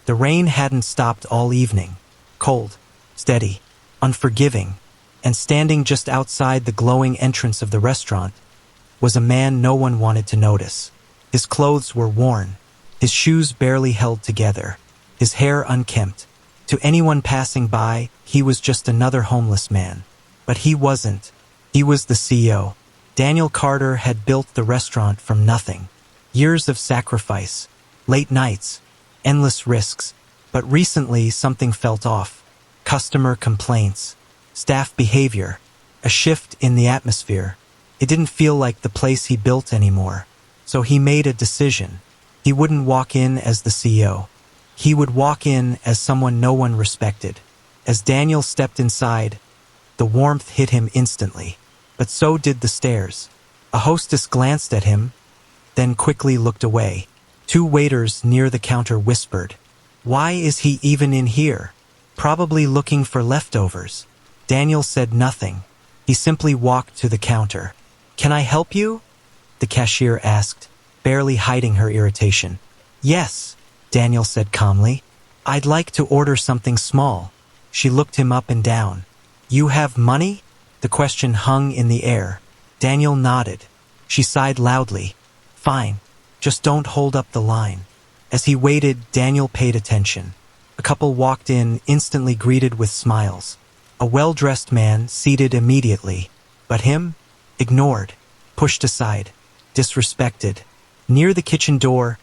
The rain hadn't stopped all evening. Cold, steady, unforgiving, and standing just outside the glowing entrance of the restaurant was a man no one wanted to notice. His clothes were worn, his shoes barely held together, his hair unkempt. To anyone passing by, he was just another homeless man. But he wasn't. He was the CEO. Daniel Carter had built the restaurant from nothing. Years of sacrifice, late nights, endless risks. But recently something felt off. Customer complaints, staff behavior, a shift in the atmosphere. It didn't feel like the place he built anymore. So he made a decision. He wouldn't walk in as the CEO. He would walk in as someone no one respected. As Daniel stepped inside, the warmth hit him instantly. But so did the stares. A hostess glanced at him, then quickly looked away. Two waiters near the counter whispered, "Why is he even in here? Probably looking for leftovers." Daniel said nothing. He simply walked to the counter. "Can I help you?" the cashier asked, barely hiding her irritation. "Yes," Daniel said calmly. "I'd like to order something small." She looked him up and down. "You have money?" The question hung in the air. Daniel nodded. She sighed loudly. "Fine. Just don't hold up the line." As he waited, Daniel paid attention. A couple walked in, instantly greeted with smiles. A well-dressed man, seated immediately. But him? Ignored. Pushed aside. Disrespected. Near the kitchen door,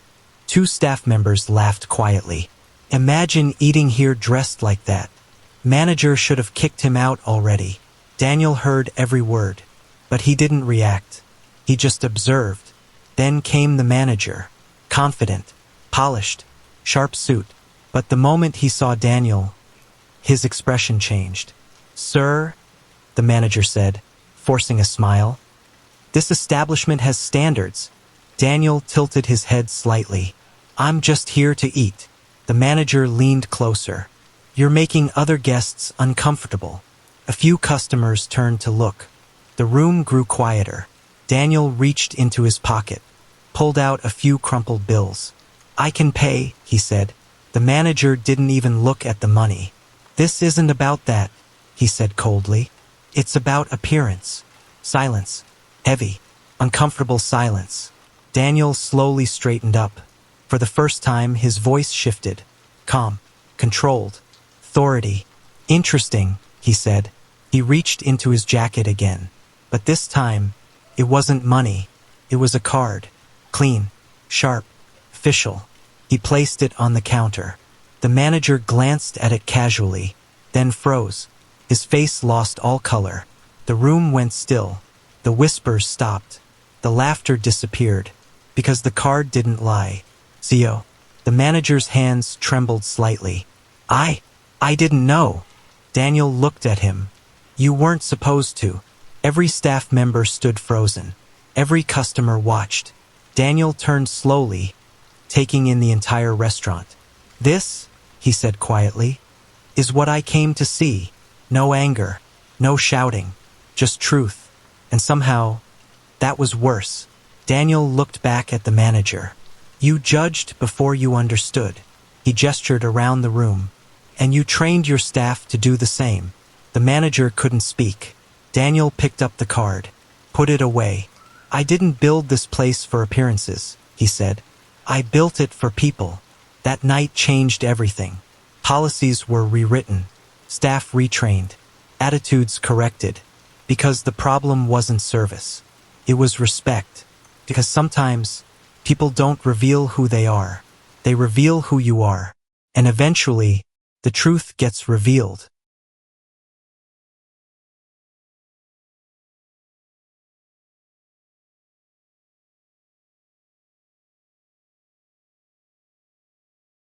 two staff members laughed quietly. "Imagine eating here dressed like that. Manager should have kicked him out already." Daniel heard every word, but he didn't react. He just observed. Then came the manager. Confident, polished, sharp suit. But the moment he saw Daniel, his expression changed. "Sir," the manager said, forcing a smile, "this establishment has standards." Daniel tilted his head slightly. "I'm just here to eat." The manager leaned closer. "You're making other guests uncomfortable." A few customers turned to look. The room grew quieter. Daniel reached into his pocket, pulled out a few crumpled bills. "I can pay," he said. The manager didn't even look at the money. "This isn't about that," he said coldly. "It's about appearance." Silence. Heavy, uncomfortable silence. Daniel slowly straightened up. For the first time, his voice shifted. Calm, controlled, authority. "Interesting," he said. He reached into his jacket again. But this time, it wasn't money. It was a card. Clean, sharp, official. He placed it on the counter. The manager glanced at it casually, then froze. His face lost all color. The room went still. The whispers stopped. The laughter disappeared. Because the card didn't lie. "CEO." The manager's hands trembled slightly. I didn't know." Daniel looked at him. "You weren't supposed to." Every staff member stood frozen. Every customer watched. Daniel turned slowly, taking in the entire restaurant. "This," he said quietly, "is what I came to see. No anger, no shouting, just truth." And somehow, that was worse. Daniel looked back at the manager. "You judged before you understood." He gestured around the room. "And you trained your staff to do the same." The manager couldn't speak. Daniel picked up the card, put it away. "I didn't build this place for appearances," he said. "I built it for people." That night changed everything. Policies were rewritten, staff retrained, attitudes corrected. Because the problem wasn't service. It was respect. Because sometimes, people don't reveal who they are. They reveal who you are. And eventually, the truth gets revealed.